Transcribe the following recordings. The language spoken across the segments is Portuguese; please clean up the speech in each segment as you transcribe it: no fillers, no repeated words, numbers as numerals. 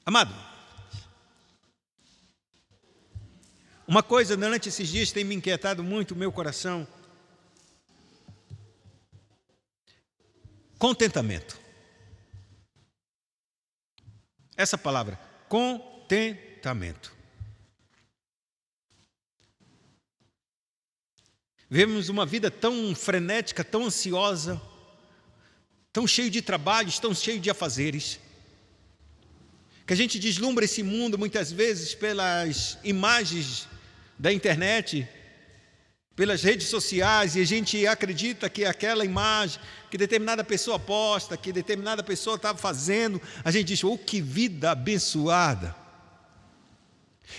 Amado, uma coisa durante esses dias tem me inquietado muito o meu coração. Contentamento. Essa palavra, contentamento. Vivemos uma vida tão frenética, tão ansiosa, tão cheio de trabalhos, tão cheio de afazeres, que a gente deslumbra esse mundo muitas vezes pelas imagens da internet, pelas redes sociais, e a gente acredita que aquela imagem que determinada pessoa posta, que determinada pessoa está fazendo, a gente diz, oh, que vida abençoada.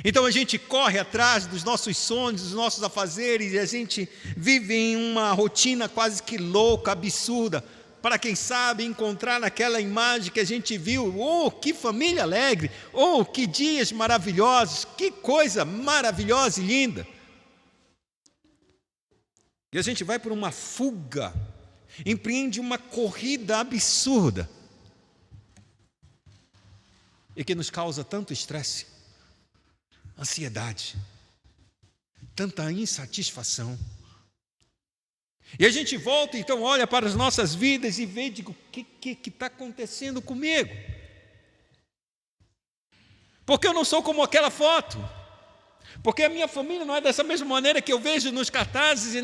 Então a gente corre atrás dos nossos sonhos, dos nossos afazeres, e a gente vive em uma rotina quase que louca, absurda, para quem sabe encontrar naquela imagem que a gente viu, oh, que família alegre, oh, que dias maravilhosos, que coisa maravilhosa e linda. E a gente vai por uma fuga, empreende uma corrida absurda, e que nos causa tanto estresse, ansiedade, tanta insatisfação. E a gente volta, então, olha para as nossas vidas e vê, digo, o que está acontecendo comigo? Porque eu não sou como aquela foto. Porque a minha família não é dessa mesma maneira que eu vejo nos cartazes e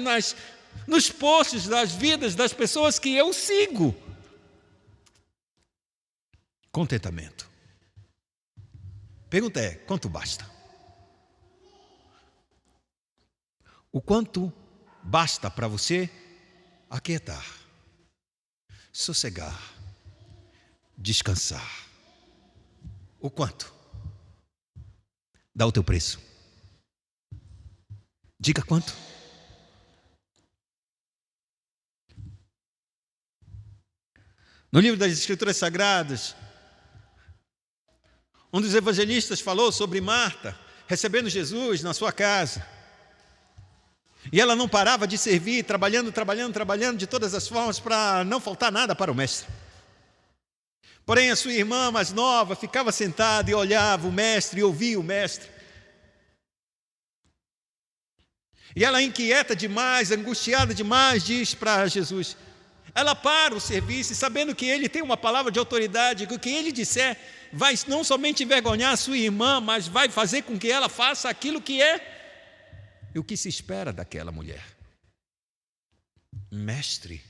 nos posts das vidas das pessoas que eu sigo. Contentamento. Pergunta é, quanto basta? O quanto basta para você aquietar, sossegar, descansar? O quanto? Dá o teu preço. Diga quanto. No livro das Escrituras Sagradas, um dos evangelistas falou sobre Marta recebendo Jesus na sua casa. E ela não parava de servir, trabalhando de todas as formas para não faltar nada para o mestre. Porém, a sua irmã mais nova ficava sentada e olhava o mestre e ouvia o mestre. E ela, inquieta demais, angustiada demais, diz para Jesus, ela para o serviço, sabendo que ele tem uma palavra de autoridade, que o que ele disser vai não somente envergonhar a sua irmã, mas vai fazer com que ela faça aquilo que é e o que se espera daquela mulher. Mestre,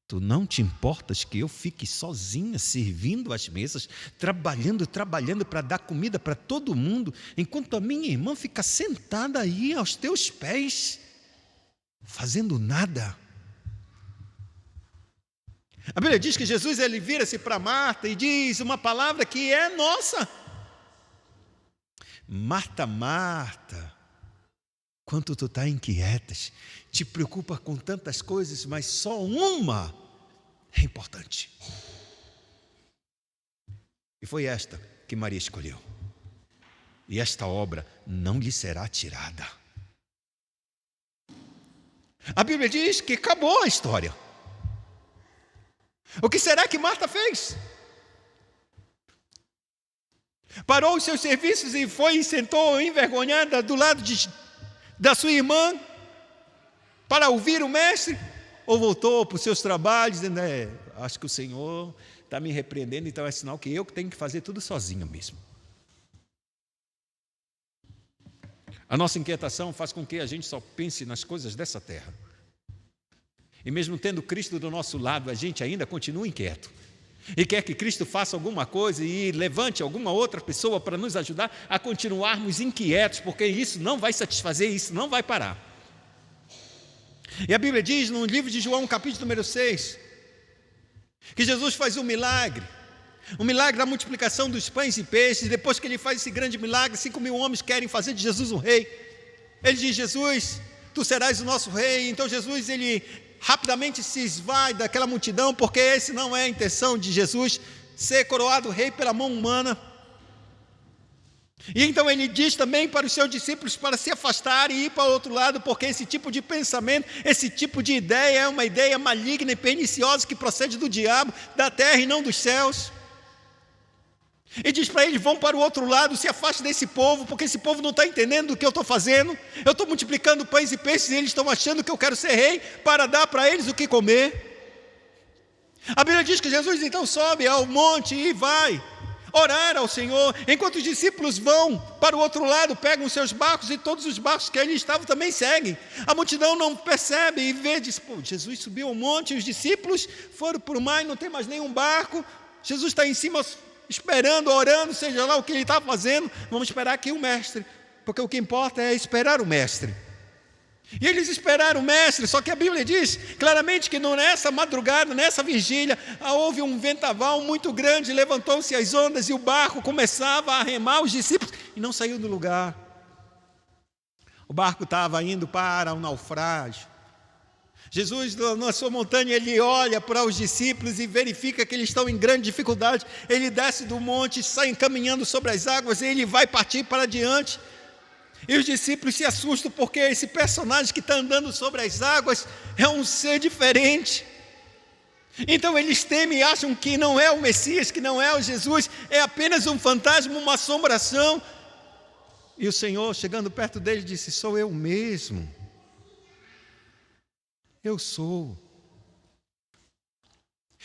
tu não te importas que eu fique sozinha servindo as mesas, trabalhando para dar comida para todo mundo, enquanto a minha irmã fica sentada aí aos teus pés, fazendo nada? A Bíblia diz que Jesus, ele vira-se para Marta e diz uma palavra que é nossa. Marta, Marta, quanto tu está inquietas, te preocupa com tantas coisas, mas só uma é importante. E foi esta que Maria escolheu. E esta obra não lhe será tirada. A Bíblia diz que acabou a história. O que será que Marta fez? Parou os seus serviços e foi e sentou envergonhada do lado da sua irmã para ouvir o mestre? Ou voltou para os seus trabalhos dizendo, acho que o Senhor está me repreendendo, então é sinal que eu tenho que fazer tudo sozinho mesmo. A nossa inquietação faz com que a gente só pense nas coisas dessa terra. E mesmo tendo Cristo do nosso lado, a gente ainda continua inquieto. E quer que Cristo faça alguma coisa e levante alguma outra pessoa para nos ajudar a continuarmos inquietos, porque isso não vai satisfazer, isso não vai parar. E a Bíblia diz no livro de João, capítulo número 6, que Jesus faz um milagre da multiplicação dos pães e peixes. Depois que ele faz esse grande milagre, 5.000 homens querem fazer de Jesus um rei. Ele diz, Jesus, tu serás o nosso rei. Então Jesus, ele rapidamente se esvai daquela multidão, porque esse não é a intenção de Jesus, ser coroado rei pela mão humana. E então ele diz também para os seus discípulos para se afastarem e ir para o outro lado, porque esse tipo de pensamento, esse tipo de ideia é uma ideia maligna e perniciosa que procede do diabo, da terra e não dos céus. E diz para eles: vão para o outro lado, se afaste desse povo, porque esse povo não está entendendo o que eu estou fazendo. Eu estou multiplicando pães e peixes e eles estão achando que eu quero ser rei para dar para eles o que comer. A Bíblia diz que Jesus então sobe ao monte e vai orar ao Senhor, enquanto os discípulos vão para o outro lado, pegam os seus barcos e todos os barcos que ali estavam também seguem. A multidão não percebe e vê, diz: pô, Jesus subiu ao monte e os discípulos foram para o mar e não tem mais nenhum barco. Jesus está em cima esperando, orando, seja lá o que ele está fazendo. Vamos esperar aqui o mestre, porque o que importa é esperar o mestre. E eles esperaram o mestre, só que a Bíblia diz claramente que nessa madrugada, nessa vigília, houve um vendaval muito grande, levantou-se as ondas e o barco começava a remar, os discípulos, e não saiu do lugar. O barco estava indo para o naufrágio. Jesus, na sua montanha, ele olha para os discípulos e verifica que eles estão em grande dificuldade. Ele desce do monte, sai caminhando sobre as águas e ele vai partir para diante. E os discípulos se assustam porque esse personagem que está andando sobre as águas é um ser diferente. Então eles temem e acham que não é o Messias, que não é o Jesus, é apenas um fantasma, uma assombração. E o Senhor, chegando perto deles, disse: sou eu mesmo. Eu sou.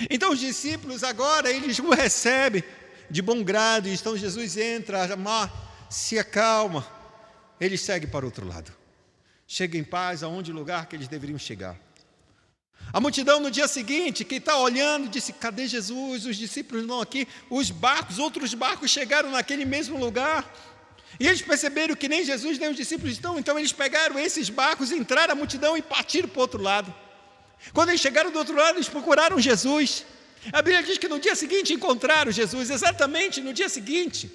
Então os discípulos agora, eles o recebem de bom grado. Então Jesus entra, a mar se acalma. Ele segue para o outro lado. Chega em paz aonde o lugar que eles deveriam chegar. A multidão no dia seguinte, que está olhando, disse: cadê Jesus? Os discípulos não aqui. Os barcos, outros barcos chegaram naquele mesmo lugar. E eles perceberam que nem Jesus nem os discípulos estão. Então eles pegaram esses barcos, entraram a multidão e partiram para o outro lado. Quando eles chegaram do outro lado, eles procuraram Jesus. A Bíblia diz que no dia seguinte encontraram Jesus, exatamente no dia seguinte.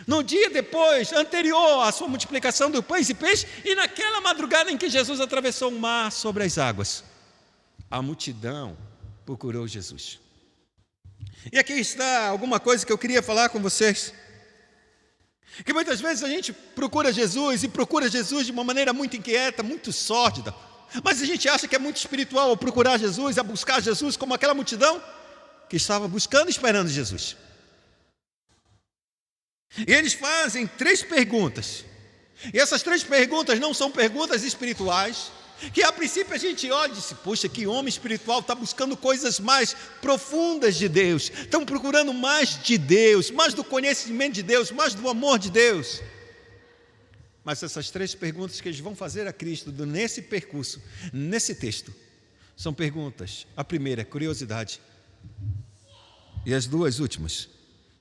No dia depois, anterior à sua multiplicação do pães e peixes, e naquela madrugada em que Jesus atravessou o mar sobre as águas, a multidão procurou Jesus. E aqui está alguma coisa que eu queria falar com vocês. Que muitas vezes a gente procura Jesus, e procura Jesus de uma maneira muito inquieta, muito sórdida. Mas a gente acha que é muito espiritual ao procurar Jesus, a buscar Jesus, como aquela multidão que estava buscando e esperando Jesus. E eles fazem 3 perguntas. E essas 3 perguntas não são perguntas espirituais, que a princípio a gente olha e diz: poxa, que homem espiritual, está buscando coisas mais profundas de Deus, estão procurando mais de Deus, mais do conhecimento de Deus, mais do amor de Deus. Mas essas 3 perguntas que eles vão fazer a Cristo nesse percurso, nesse texto, são perguntas. A primeira é curiosidade, e as 2 últimas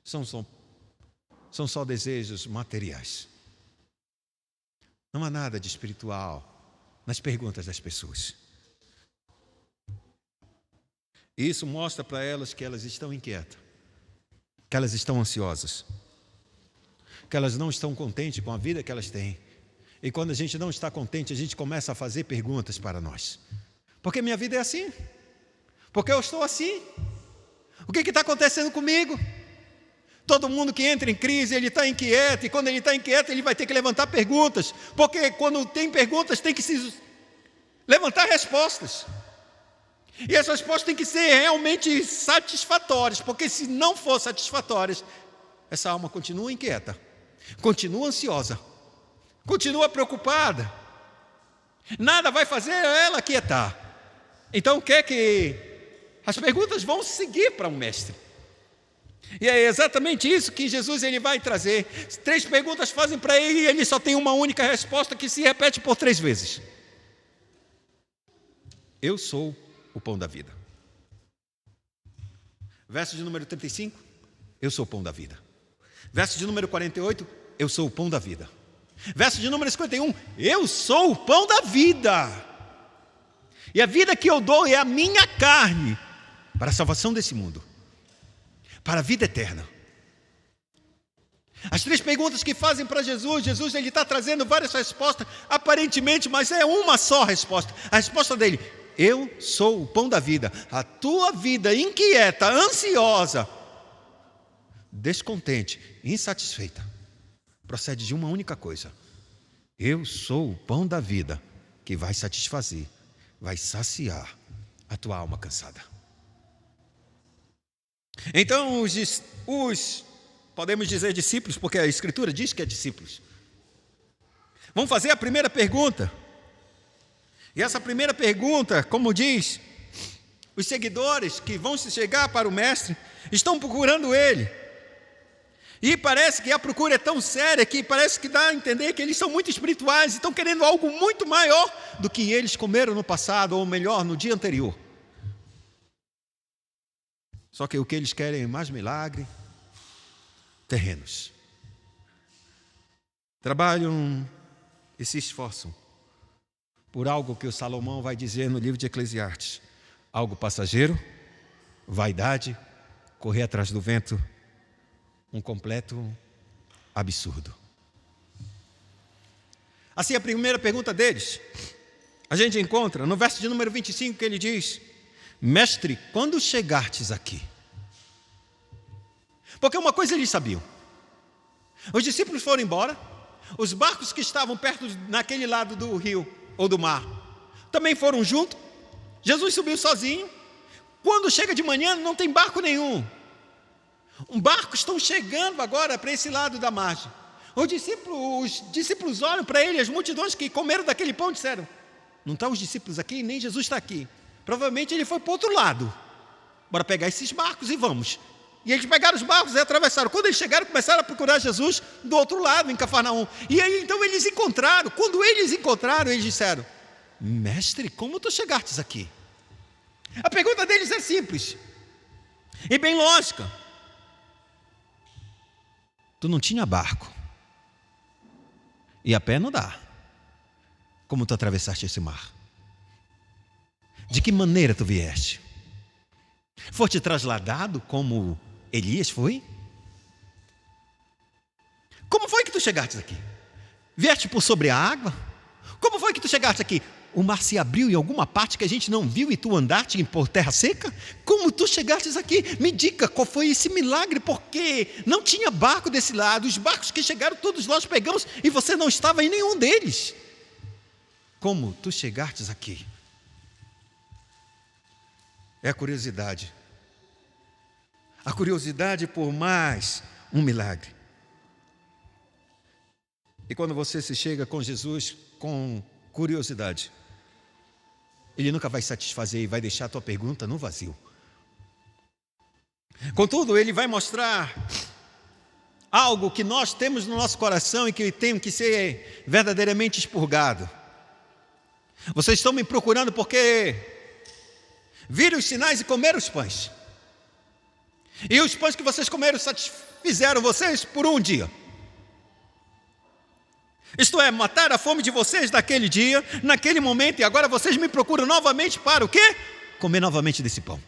são só desejos materiais. Não há nada de espiritual nas perguntas das pessoas. E isso mostra para elas que elas estão inquietas, que elas estão ansiosas, que elas não estão contentes com a vida que elas têm. E quando a gente não está contente, a gente começa a fazer perguntas para nós. Por que minha vida é assim? Por que eu estou assim? O que está acontecendo comigo? Todo mundo que entra em crise, ele está inquieto, e quando ele está inquieto, ele vai ter que levantar perguntas, porque quando tem perguntas, tem que se levantar respostas, e essas respostas têm que ser realmente satisfatórias, porque se não for satisfatórias, essa alma continua inquieta, continua ansiosa, continua preocupada, nada vai fazer ela quietar. Então o que é que as perguntas vão seguir para um mestre? E é exatamente isso que Jesus ele vai trazer. 3 perguntas fazem para ele e ele só tem uma única resposta que se repete por 3 vezes. Eu sou o pão da vida. Verso de número 35, eu sou o pão da vida. Verso de número 48, eu sou o pão da vida. Verso de número 51, eu sou o pão da vida. E a vida que eu dou é a minha carne para a salvação desse mundo, para a vida eterna. As 3 perguntas que fazem para Jesus, Jesus ele está trazendo várias respostas, aparentemente, mas é uma só resposta. A resposta dele: eu sou o pão da vida. A tua vida inquieta, ansiosa, descontente, insatisfeita, procede de uma única coisa: eu sou o pão da vida que vai satisfazer, vai saciar a tua alma cansada. Então os podemos dizer discípulos, porque a Escritura diz que é discípulos. Vamos fazer a primeira pergunta. E essa primeira pergunta, como diz, os seguidores que vão se chegar para o Mestre estão procurando Ele. E parece que a procura é tão séria que parece que dá a entender que eles são muito espirituais e estão querendo algo muito maior do que eles comeram no passado, ou melhor, no dia anterior. Só que o que eles querem é mais milagre, terrenos. Trabalham e se esforçam por algo que o Salomão vai dizer no livro de Eclesiastes: algo passageiro, vaidade, correr atrás do vento, um completo absurdo. Assim, a primeira pergunta deles, a gente encontra no verso de número 25, que ele diz: Mestre, quando chegastes aqui? Porque uma coisa eles sabiam: os discípulos foram embora, os barcos que estavam perto naquele lado do rio ou do mar também foram junto. Jesus subiu sozinho. Quando chega de manhã não tem barco nenhum. Barcos estão chegando agora para esse lado da margem. Os discípulos olham para ele, as multidões que comeram daquele pão disseram: não estão os discípulos aqui, nem Jesus está aqui. Provavelmente ele foi para o outro lado. Bora pegar esses barcos e vamos. E eles pegaram os barcos e atravessaram. Quando eles chegaram, começaram a procurar Jesus do outro lado, em Cafarnaum. E aí então eles encontraram. Quando eles encontraram, eles disseram: Mestre, como tu chegastes aqui? A pergunta deles é simples e bem lógica. Tu não tinha barco, e a pé não dá. Como tu atravessaste esse mar? De que maneira tu vieste? Foste trasladado como Elias foi? Como foi que tu chegaste aqui? Vieste por sobre a água? Como foi que tu chegaste aqui? O mar se abriu em alguma parte que a gente não viu e tu andaste por terra seca? Como tu chegastes aqui? Me diga qual foi esse milagre, porque não tinha barco desse lado. Os barcos que chegaram todos nós pegamos e você não estava em nenhum deles. Como tu chegastes aqui? É a curiosidade. A curiosidade por mais um milagre. E quando você se chega com Jesus com curiosidade, Ele nunca vai satisfazer e vai deixar a tua pergunta no vazio. Contudo, Ele vai mostrar algo que nós temos no nosso coração e que tem que ser verdadeiramente expurgado. Vocês estão me procurando porque viram os sinais e comeram os pães. E os pães que vocês comeram satisfizeram vocês por um dia. Isto é, mataram a fome de vocês naquele dia, naquele momento, e agora vocês me procuram novamente para o quê? Comer novamente desse pão.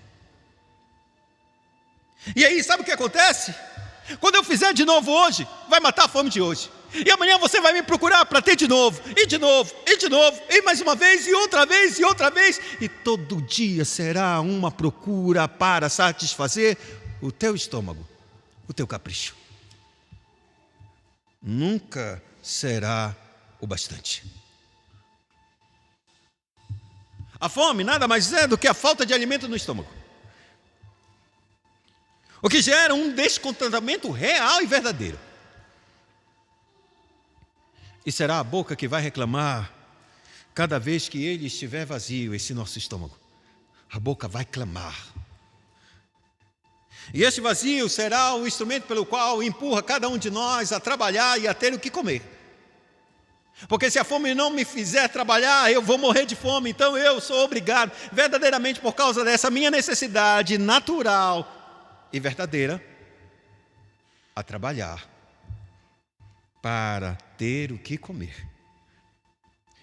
E aí, sabe o que acontece? Quando eu fizer de novo hoje, vai matar a fome de hoje. E amanhã você vai me procurar para ter de novo, e de novo, e de novo, e mais uma vez, e outra vez, e outra vez. E todo dia será uma procura para satisfazer o teu estômago, o teu capricho. Nunca será o bastante. A fome nada mais é do que a falta de alimento no estômago, o que gera um descontentamento real e verdadeiro. E será a boca que vai reclamar cada vez que ele estiver vazio, esse nosso estômago. A boca vai clamar. E esse vazio será o instrumento pelo qual empurra cada um de nós a trabalhar e a ter o que comer. Porque se a fome não me fizer trabalhar, eu vou morrer de fome. Então eu sou obrigado, verdadeiramente por causa dessa minha necessidade natural e verdadeira, a trabalhar para ter o que comer.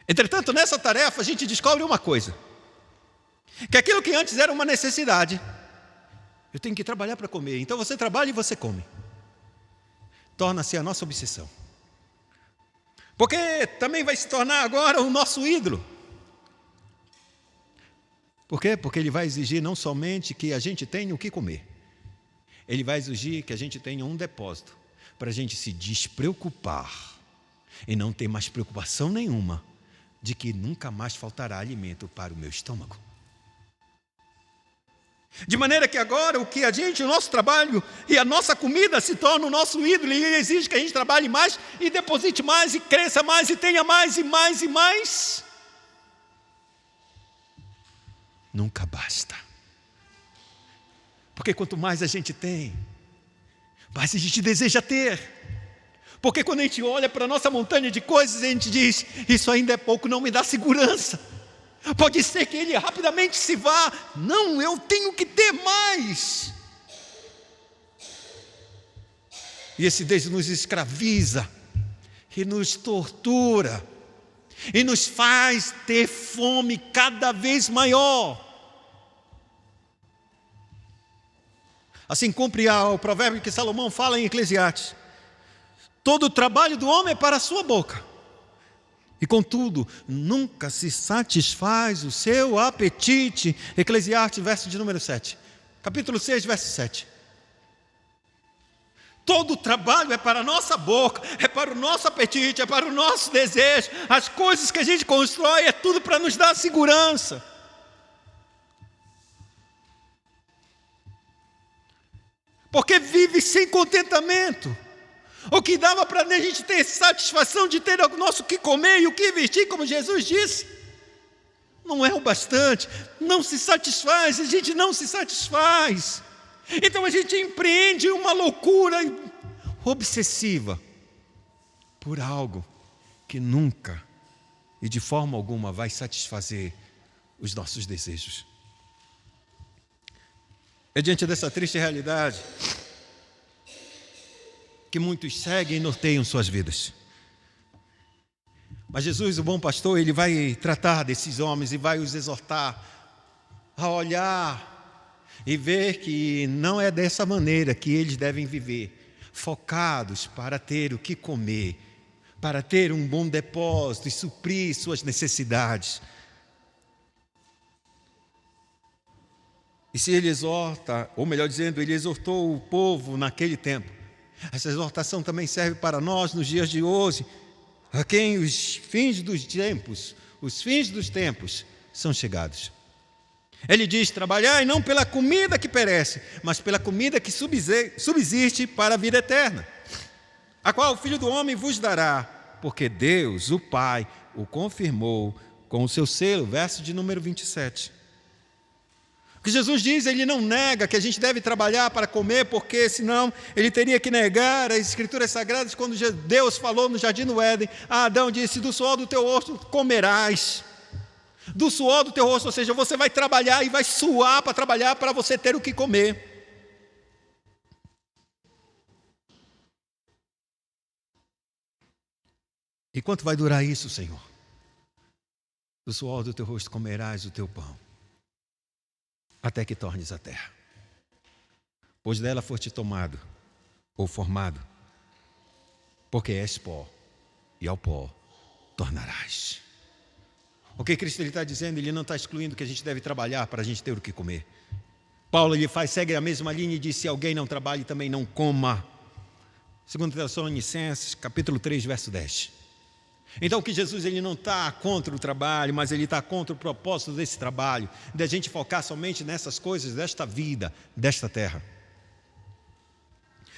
Entretanto, nessa tarefa a gente descobre uma coisa: que aquilo que antes era uma necessidade, eu tenho que trabalhar para comer. Então você trabalha e você come. Torna-se a nossa obsessão. Porque também vai se tornar agora o nosso ídolo. Por quê? Porque ele vai exigir não somente que a gente tenha o que comer. Ele vai exigir que a gente tenha um depósito para a gente se despreocupar e não ter mais preocupação nenhuma de que nunca mais faltará alimento para o meu estômago. De maneira que agora o nosso trabalho e a nossa comida se torna o nosso ídolo, e ele exige que a gente trabalhe mais e deposite mais e cresça mais e tenha mais e mais e mais. Nunca basta. Porque quanto mais a gente tem, mais a gente deseja ter. Porque quando a gente olha para a nossa montanha de coisas, a gente diz: isso ainda é pouco, não me dá segurança. Pode ser que ele rapidamente se vá. Não, eu tenho que ter mais. E esse desejo nos escraviza, e nos tortura, e nos faz ter fome cada vez maior. Assim cumpre o provérbio que Salomão fala em Eclesiastes: todo o trabalho do homem é para a sua boca, e contudo nunca se satisfaz o seu apetite. Eclesiastes, verso de número 7, capítulo 6, verso 7. Todo o trabalho é para a nossa boca, é para o nosso apetite, é para o nosso desejo. As coisas que a gente constrói é tudo para nos dar segurança. Porque vive sem contentamento. O que dava para a gente ter satisfação de ter o nosso que comer e o que vestir, como Jesus disse, não é o bastante, não se satisfaz, a gente não se satisfaz. Então a gente empreende uma loucura obsessiva por algo que nunca e de forma alguma vai satisfazer os nossos desejos. É diante dessa triste realidade que muitos seguem e norteiam suas vidas. Mas Jesus, o bom pastor, ele vai tratar desses homens e vai os exortar a olhar e ver que não é dessa maneira que eles devem viver, focados para ter o que comer, para ter um bom depósito e suprir suas necessidades. E se ele exorta, ou melhor dizendo, ele exortou o povo naquele tempo, essa exortação também serve para nós nos dias de hoje, a quem os fins dos tempos são chegados. Ele diz: trabalhai não pela comida que perece, mas pela comida que subsiste para a vida eterna, a qual o Filho do Homem vos dará, porque Deus, o Pai, o confirmou com o seu selo. Verso de número 27. O que Jesus diz, ele não nega que a gente deve trabalhar para comer, porque senão ele teria que negar as Escrituras Sagradas, quando Deus falou no Jardim do Éden, a Adão disse: do suor do teu rosto comerás. Do suor do teu rosto, ou seja, você vai trabalhar e vai suar para trabalhar para você ter o que comer. E quanto vai durar isso, Senhor? Do suor do teu rosto comerás o teu pão, até que tornes a terra, pois dela foste tomado ou formado, porque és pó, e ao pó tornarás. O que Cristo está dizendo, ele não está excluindo que a gente deve trabalhar para a gente ter o que comer. Paulo segue a mesma linha e diz: se alguém não trabalha, também não coma. 2 Tessalonicenses, capítulo 3, verso 10. Então que Jesus, ele não está contra o trabalho, mas ele está contra o propósito desse trabalho, de a gente focar somente nessas coisas desta vida, desta terra.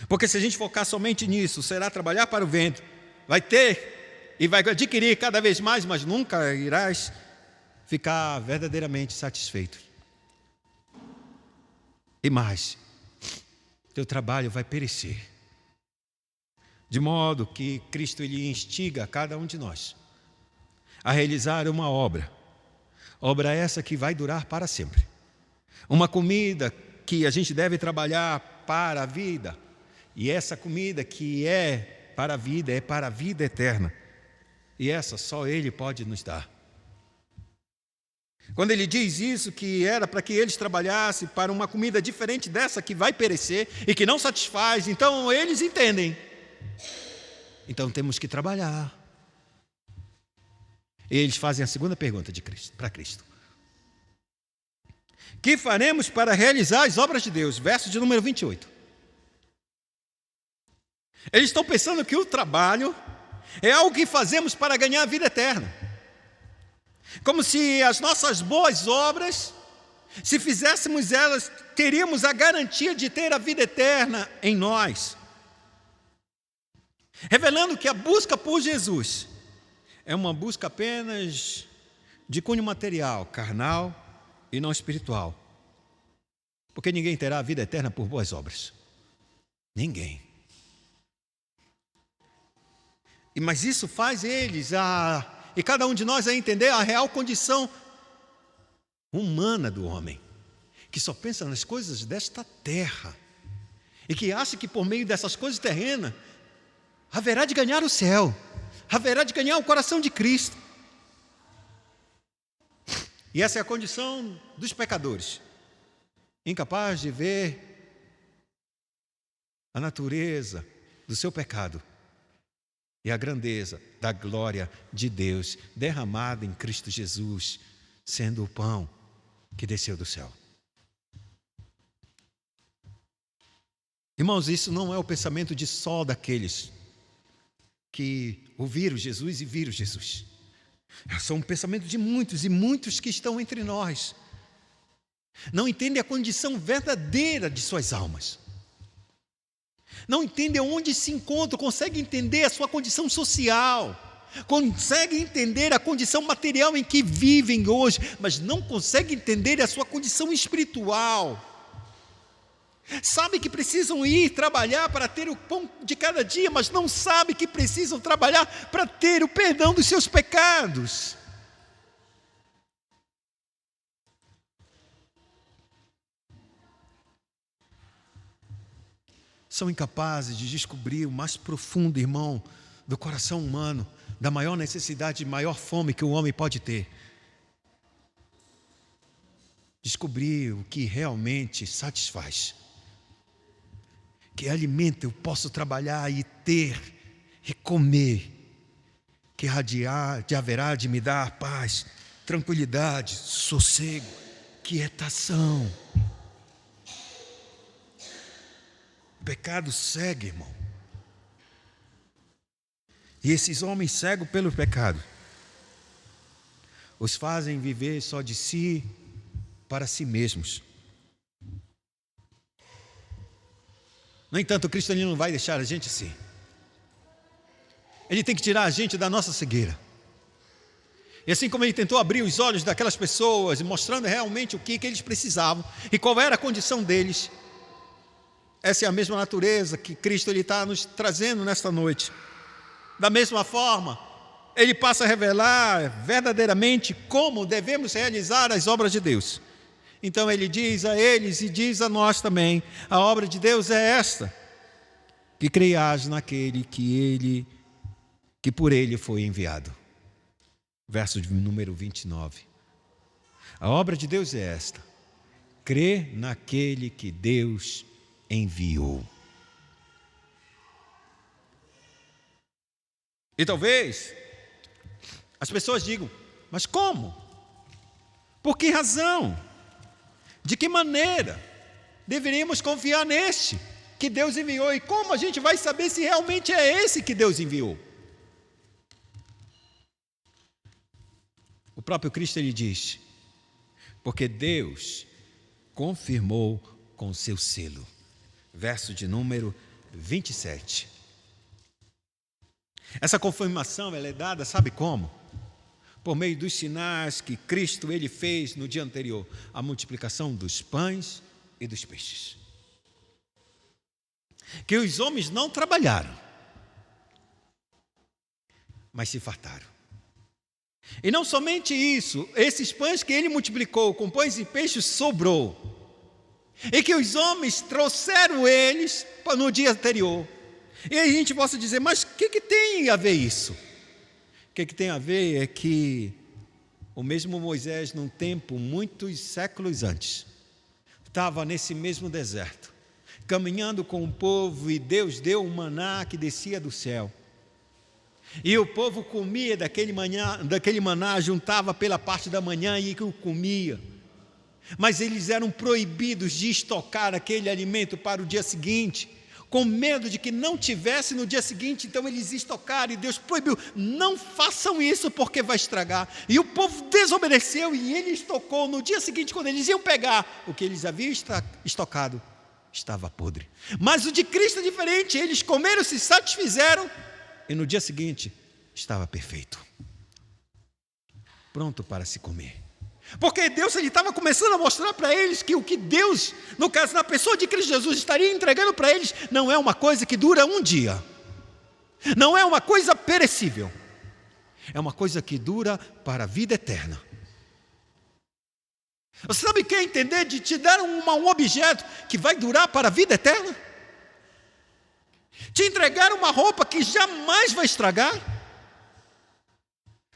Porque se a gente focar somente nisso, será trabalhar para o vento, vai ter e vai adquirir cada vez mais, mas nunca irás ficar verdadeiramente satisfeito. E mais, teu trabalho vai perecer. De modo que Cristo, ele instiga a cada um de nós a realizar uma obra essa que vai durar para sempre. Uma comida que a gente deve trabalhar para a vida, e essa comida que é para a vida eterna. E essa só Ele pode nos dar. Quando Ele diz isso, que era para que eles trabalhassem para uma comida diferente dessa que vai perecer e que não satisfaz, então eles entendem. Então temos que trabalhar. E eles fazem a segunda pergunta para Cristo: que faremos para realizar as obras de Deus? Verso de número 28. Eles estão pensando que o trabalho é algo que fazemos para ganhar a vida eterna, como se as nossas boas obras Se fizéssemos elas, teríamos a garantia de ter a vida eterna em nós. Revelando que a busca por Jesus é uma busca apenas de cunho material, carnal e não espiritual. Porque ninguém terá a vida eterna por boas obras. Ninguém. Mas isso faz eles, e cada um de nós, a entender a real condição humana do homem, que só pensa nas coisas desta terra, e que acha que por meio dessas coisas terrenas, haverá de ganhar o céu, haverá de ganhar o coração de Cristo. E essa é a condição dos pecadores, incapaz de ver a natureza do seu pecado e a grandeza da glória de Deus derramada em Cristo Jesus, sendo o pão que desceu do céu. Irmãos, isso não é o pensamento de só daqueles que ouviram Jesus e viram Jesus. São um pensamento de muitos e muitos que estão entre nós. Não entendem a condição verdadeira de suas almas. Não entendem onde se encontram, conseguem entender a sua condição social, conseguem entender a condição material em que vivem hoje, mas não conseguem entender a sua condição espiritual. Sabem que precisam ir trabalhar para ter o pão de cada dia, mas não sabem que precisam trabalhar para ter o perdão dos seus pecados. São incapazes de descobrir o mais profundo, irmão, do coração humano, da maior necessidade e maior fome que o homem pode ter. Descobrir o que realmente satisfaz. Que alimento eu posso trabalhar e ter e comer, que haverá de me dar paz, tranquilidade, sossego, quietação. O pecado cega, irmão. E esses homens cegos pelo pecado os fazem viver só de si, para si mesmos. No entanto, o Cristo não vai deixar a gente assim. Ele tem que tirar a gente da nossa cegueira. E assim como ele tentou abrir os olhos daquelas pessoas, mostrando realmente o que eles precisavam e qual era a condição deles, essa é a mesma natureza que Cristo está nos trazendo nesta noite. Da mesma forma, ele passa a revelar verdadeiramente como devemos realizar as obras de Deus. Então ele diz a eles e diz a nós também: a obra de Deus é esta, que creiais naquele que por ele foi enviado. Verso de número 29. A obra de Deus é esta: crer naquele que Deus enviou. E talvez as pessoas digam: mas como? Por que razão? De que maneira deveríamos confiar neste que Deus enviou? E como a gente vai saber se realmente é esse que Deus enviou? O próprio Cristo ele diz: porque Deus confirmou com seu selo. Verso de número 27. Essa confirmação ela é dada, sabe como? Por meio dos sinais que Cristo ele fez no dia anterior, a multiplicação dos pães e dos peixes. Que os homens não trabalharam, mas se fartaram. E não somente isso, esses pães que ele multiplicou com pães e peixes sobrou. E que os homens trouxeram eles no dia anterior. E aí a gente possa dizer: mas o que tem a ver isso? O que tem a ver é que o mesmo Moisés, num tempo muitos séculos antes, estava nesse mesmo deserto, caminhando com o povo, e Deus deu um maná que descia do céu. E o povo comia daquele maná, juntava pela parte da manhã e o comia. Mas eles eram proibidos de estocar aquele alimento para o dia seguinte. com medo de que não tivesse no dia seguinte, então eles estocaram e Deus proibiu, não façam isso porque vai estragar. E o povo desobedeceu e ele estocou. No dia seguinte, quando eles iam pegar o que eles haviam estocado, estava podre. Mas o de Cristo é diferente, eles comeram, se satisfizeram e no dia seguinte estava perfeito, pronto para se comer. Porque Deus estava começando a mostrar para eles que o que Deus, no caso, na pessoa de Cristo Jesus, estaria entregando para eles, não é uma coisa que dura um dia, não é uma coisa perecível, é uma coisa que dura para a vida eterna. Você sabe o que é entender de te dar um objeto que vai durar para a vida eterna? Te entregar uma roupa que jamais vai estragar?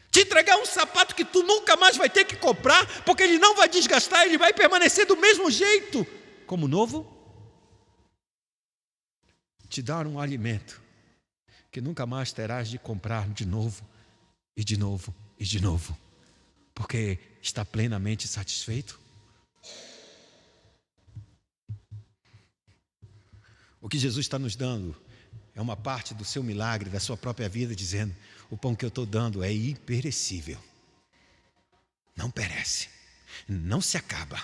Te entregar um sapato que tu nunca mais vai ter que comprar, porque ele não vai desgastar, ele vai permanecer do mesmo jeito, como novo? Te dar um alimento que nunca mais terás de comprar de novo, e de novo, e de novo, porque está plenamente satisfeito? O que Jesus está nos dando é uma parte do seu milagre, da sua própria vida, dizendo: o pão que eu estou dando é imperecível, não perece, não se acaba,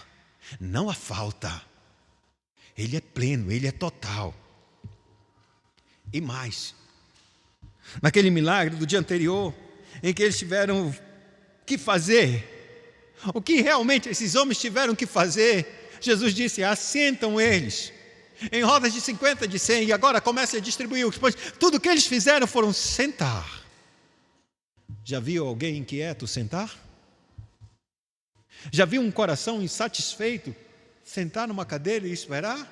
não há falta, ele é pleno, ele é total. E mais, naquele milagre do dia anterior, em que eles tiveram que fazer, o que realmente esses homens tiveram que fazer, Jesus disse: assentam eles em rodas de 50, de 100, e agora comece a distribuir os pães. Tudo que eles fizeram foram sentar. Já viu alguém inquieto sentar? Já viu um coração insatisfeito sentar numa cadeira e esperar?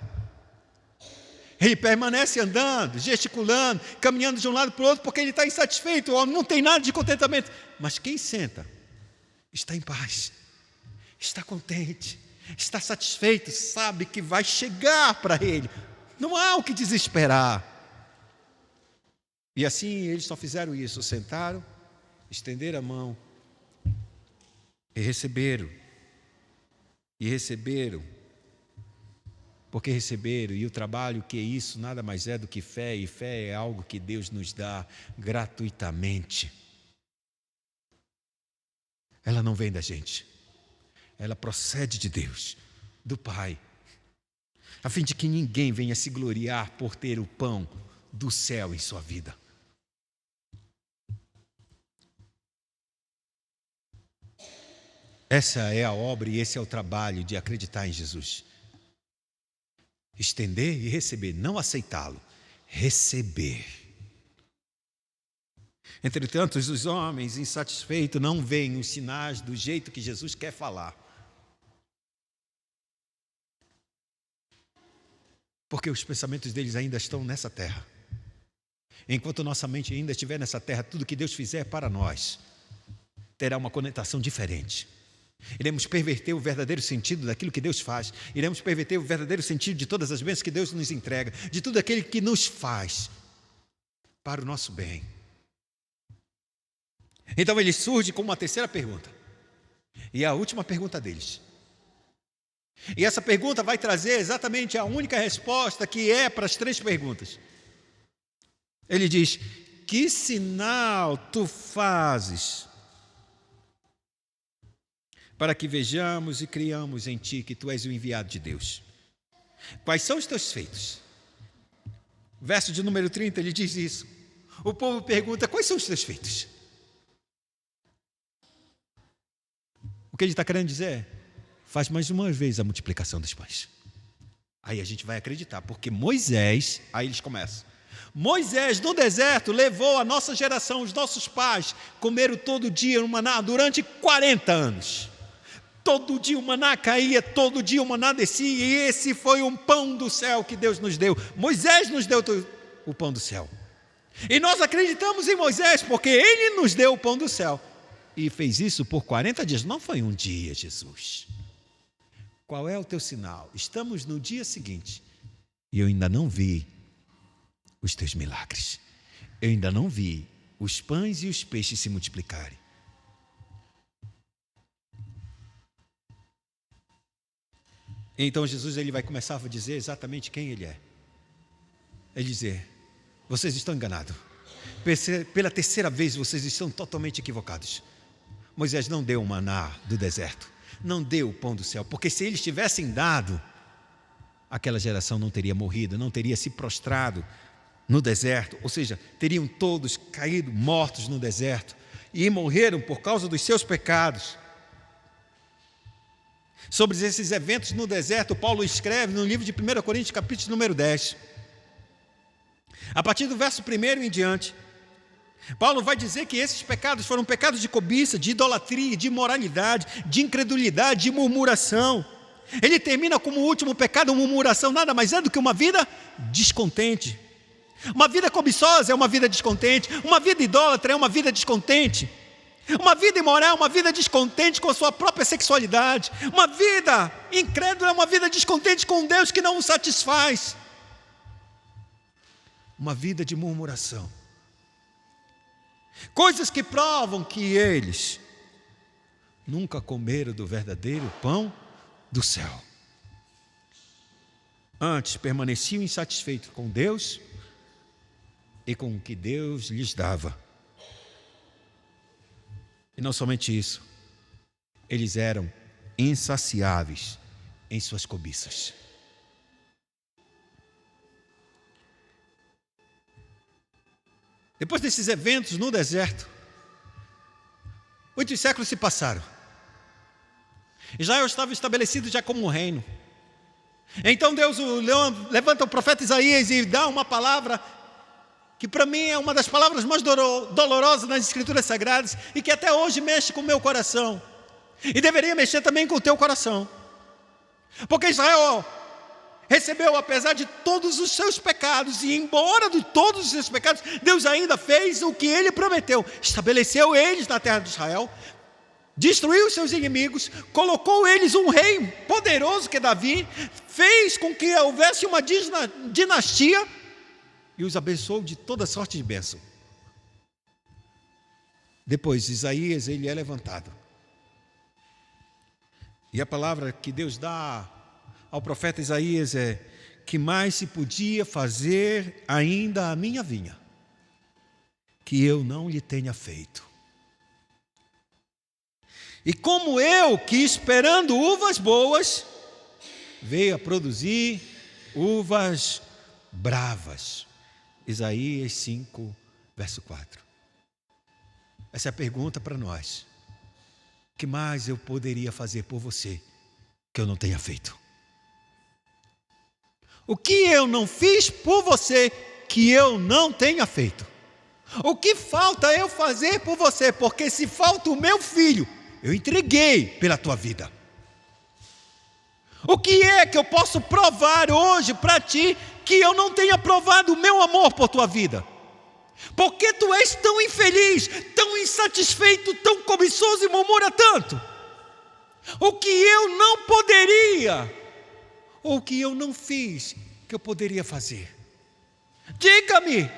Ele permanece andando, gesticulando, caminhando de um lado para o outro, porque ele está insatisfeito, ou não tem nada de contentamento. Mas quem senta está em paz, está contente, está satisfeito, sabe que vai chegar para ele, não há o que desesperar. E assim eles só fizeram isso: sentaram, estenderam a mão e receberam, porque receberam. E o trabalho, que é isso, nada mais é do que fé, e fé é algo que Deus nos dá gratuitamente. Ela não vem da gente, ela procede de Deus, do Pai, a fim de que ninguém venha se gloriar por ter o pão do céu em sua vida. Essa é a obra e esse é o trabalho de acreditar em Jesus. Estender e receber, não aceitá-lo, receber. Entretanto, os homens insatisfeitos não veem os sinais do jeito que Jesus quer falar. Porque os pensamentos deles ainda estão nessa terra. Enquanto nossa mente ainda estiver nessa terra, tudo que Deus fizer para nós terá uma conotação diferente. Iremos perverter o verdadeiro sentido daquilo que Deus faz. Iremos perverter o verdadeiro sentido de todas as bênçãos que Deus nos entrega, de tudo aquele que nos faz para o nosso bem. Então ele surge com uma terceira pergunta, e é a última pergunta deles. E essa pergunta vai trazer exatamente a única resposta que é para as três perguntas. Ele diz: que sinal tu fazes para que vejamos e criamos em ti que tu és o enviado de Deus? Quais são os teus feitos? Verso de número 30, ele diz isso. O povo pergunta: quais são os teus feitos? O que ele está querendo dizer? Faz mais uma vez a multiplicação dos pães. Aí a gente vai acreditar, porque Moisés, aí eles começam. Moisés no deserto levou a nossa geração, os nossos pais, comeram todo dia o maná durante 40 anos. Todo dia o maná caía, todo dia o maná descia, e esse foi um pão do céu que Deus nos deu. Moisés nos deu o pão do céu. E nós acreditamos em Moisés, porque ele nos deu o pão do céu. E fez isso por 40 dias, não foi um dia, Jesus. Qual é o teu sinal? Estamos no dia seguinte, e eu ainda não vi os teus milagres. Eu ainda não vi os pães e os peixes se multiplicarem. Então Jesus vai começar a dizer exatamente quem ele é. é dizer: vocês estão enganados. Pela terceira vez vocês estão totalmente equivocados. Moisés não deu o maná do deserto, não deu o pão do céu, porque se eles tivessem dado, aquela geração não teria morrido, não teria se prostrado no deserto, ou seja, teriam todos caído mortos no deserto e morreram por causa dos seus pecados. Sobre esses eventos no deserto, Paulo escreve no livro de 1 Coríntios, capítulo número 10. A partir do verso 1 em diante, Paulo vai dizer que esses pecados foram pecados de cobiça, de idolatria, de imoralidade, de incredulidade, de murmuração. Ele termina como o último pecado, murmuração, nada mais é do que uma vida descontente. Uma vida cobiçosa é uma vida descontente, uma vida idólatra é uma vida descontente. Uma vida imoral é uma vida descontente com a sua própria sexualidade. Uma vida incrédula é uma vida descontente com Deus que não o satisfaz. Uma vida de murmuração. Coisas que provam que eles nunca comeram do verdadeiro pão do céu. Antes permaneciam insatisfeitos com Deus e com o que Deus lhes dava. E não somente isso, eles eram insaciáveis em suas cobiças. Depois desses eventos no deserto, muitos séculos se passaram. Israel estava estabelecido já como um reino. Então Deus levanta o profeta Isaías e dá uma palavra que para mim é uma das palavras mais dolorosas nas Escrituras Sagradas e que até hoje mexe com o meu coração. E deveria mexer também com o teu coração. Porque Israel recebeu, apesar de todos os seus pecados, e embora de todos os seus pecados, Deus ainda fez o que Ele prometeu. Estabeleceu eles na terra de Israel, destruiu os seus inimigos, colocou eles um rei poderoso que é Davi, fez com que houvesse uma dinastia e os abençoou de toda sorte de bênção. Depois, Isaías, ele é levantado. E a palavra que Deus dá ao profeta Isaías é: que mais se podia fazer ainda a minha vinha, que eu não lhe tenha feito. E como eu, que esperando uvas boas, veio a produzir uvas bravas. Isaías 5, verso 4. Essa é a pergunta para nós. O que mais eu poderia fazer por você que eu não tenha feito? O que eu não fiz por você que eu não tenha feito? O que falta eu fazer por você? Porque se falta o meu filho, eu entreguei pela tua vida. O que é que eu posso provar hoje para ti que eu não tenha provado o meu amor por tua vida? Porque tu és tão infeliz, tão insatisfeito, tão cobiçoso e murmura tanto? O que eu não poderia, ou o que eu não fiz, que eu poderia fazer? Diga-me.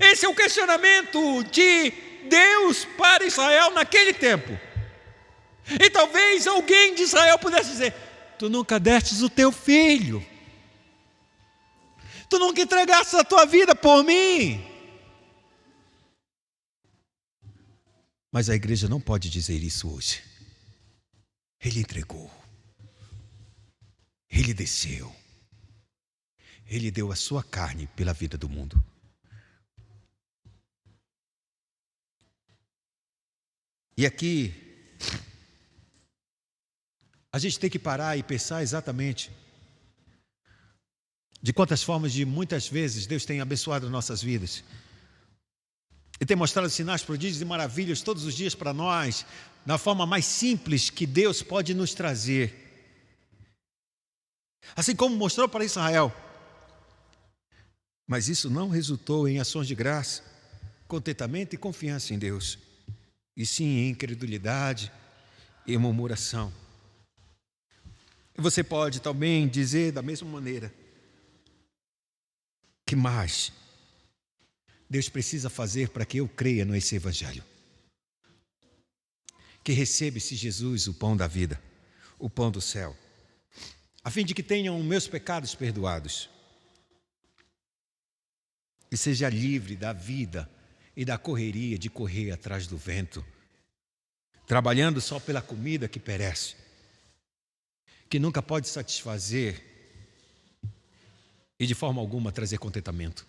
Esse é o questionamento de Deus para Israel naquele tempo. E talvez alguém de Israel pudesse dizer: tu nunca destes o teu filho, tu nunca entregaste a tua vida por mim. Mas a igreja não pode dizer isso hoje. Ele entregou, ele desceu, ele deu a sua carne pela vida do mundo. E aqui a gente tem que parar e pensar exatamente de quantas formas, de muitas vezes, Deus tem abençoado nossas vidas. E tem mostrado sinais, prodígios e maravilhas todos os dias para nós, na forma mais simples que Deus pode nos trazer. Assim como mostrou para Israel. Mas isso não resultou em ações de graça, contentamento e confiança em Deus, e sim em incredulidade e murmuração. E você pode também dizer da mesma maneira: que mais Deus precisa fazer para que eu creia nesse evangelho? Que receba esse Jesus, o pão da vida, o pão do céu, a fim de que tenham meus pecados perdoados, e seja livre da vida e da correria de correr atrás do vento, trabalhando só pela comida que perece, que nunca pode satisfazer e de forma alguma trazer contentamento.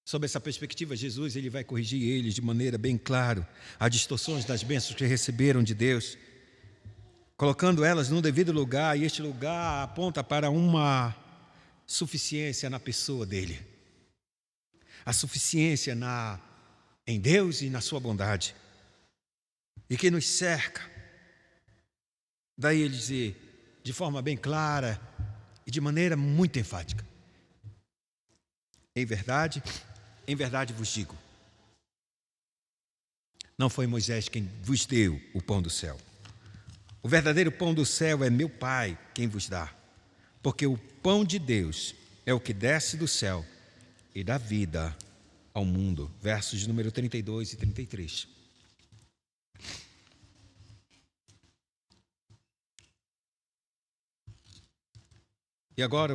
Sob essa perspectiva, Jesus ele vai corrigir eles de maneira bem clara as distorções das bênçãos que receberam de Deus, colocando elas num devido lugar, e este lugar aponta para uma suficiência na pessoa dele, a suficiência em Deus e na sua bondade, e que nos cerca. Daí ele dizer de forma bem clara e de maneira muito enfática: em verdade vos digo, não foi Moisés quem vos deu o pão do céu. O verdadeiro pão do céu é meu Pai quem vos dá, porque o pão de Deus é o que desce do céu e dá vida ao mundo. Versos de número 32 e 33. E agora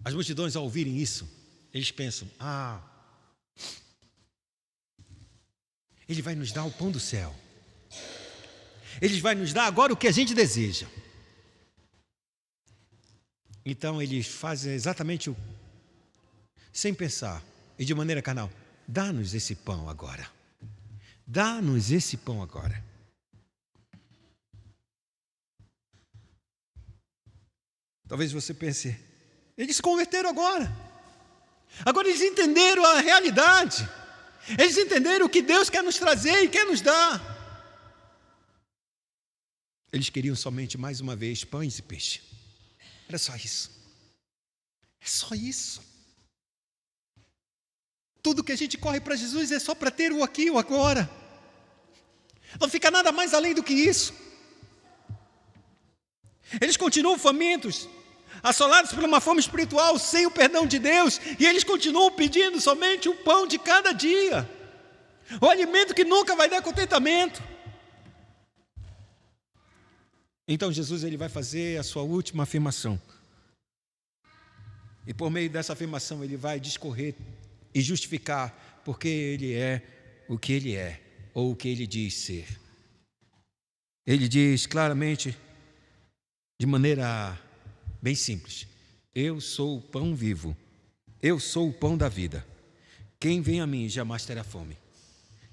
as multidões, ao ouvirem isso, eles pensam: ele vai nos dar o pão do céu. Ele vai nos dar agora o que a gente deseja. Então eles fazem exatamente sem pensar e de maneira carnal: dá-nos esse pão agora. Dá-nos esse pão agora. Talvez você pense: eles se converteram agora. Agora eles entenderam a realidade. Eles entenderam o que Deus quer nos trazer e quer nos dar. Eles queriam somente, mais uma vez, pães e peixe. Era só isso. É só isso. Tudo que a gente corre para Jesus é só para ter o aqui e o agora. Não fica nada mais além do que isso. Eles continuam famintos, assolados por uma fome espiritual, sem o perdão de Deus, e eles continuam pedindo somente o pão de cada dia, o alimento que nunca vai dar contentamento. Então Jesus ele vai fazer a sua última afirmação, e por meio dessa afirmação ele vai discorrer e justificar porque ele é o que ele é, ou o que ele diz ser. Ele diz claramente, de maneira bem simples: eu sou o pão vivo, eu sou o pão da vida. Quem vem a mim jamais terá fome,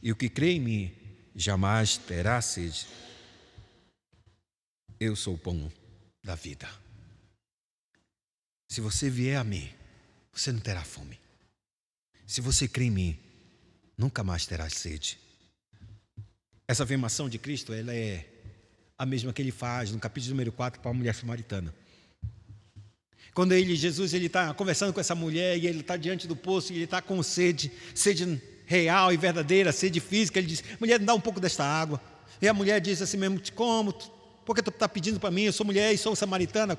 e o que crê em mim jamais terá sede. Eu sou o pão da vida. Se você vier a mim, você não terá fome. Se você crê em mim, nunca mais terá sede. Essa afirmação de Cristo, ela é a mesma que ele faz no capítulo número 4 para a mulher samaritana. Quando Jesus está conversando com essa mulher e ele está diante do poço e ele está com sede real e verdadeira, sede física, ele diz: mulher, dá um pouco desta água. E a mulher diz assim mesmo: como? Por que tu está pedindo para mim? Eu sou mulher e sou samaritana.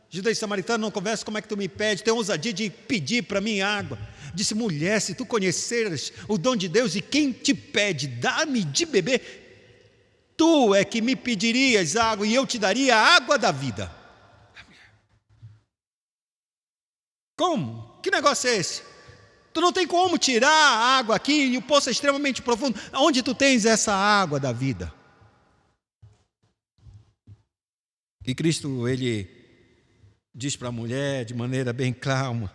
Judeu e samaritano não conversam, como é que tu me pede? Tem ousadia de pedir para mim água. Disse: mulher, se tu conheceras o dom de Deus e quem te pede, dá-me de beber, tu é que me pedirias água e eu te daria a água da vida. Como? Que negócio é esse? Tu não tem como tirar a água aqui e o poço é extremamente profundo. Onde tu tens essa água da vida? E Cristo, ele diz para a mulher de maneira bem calma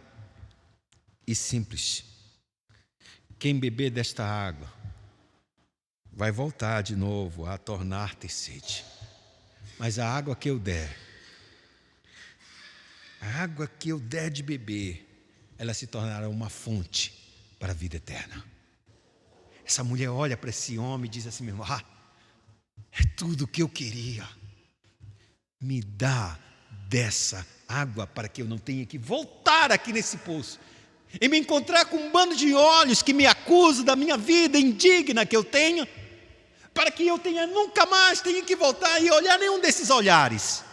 e simples: quem beber desta água vai voltar de novo a tornar-te sede. Mas a água que eu der, a água que eu der de beber, ela se tornará uma fonte para a vida eterna. Essa mulher olha para esse homem e diz assim mesmo: é tudo o que eu queria. Me dá dessa água para que eu não tenha que voltar aqui nesse poço e me encontrar com um bando de olhos que me acusam da minha vida indigna que eu tenho, para que eu nunca mais tenha que voltar e olhar nenhum desses olhares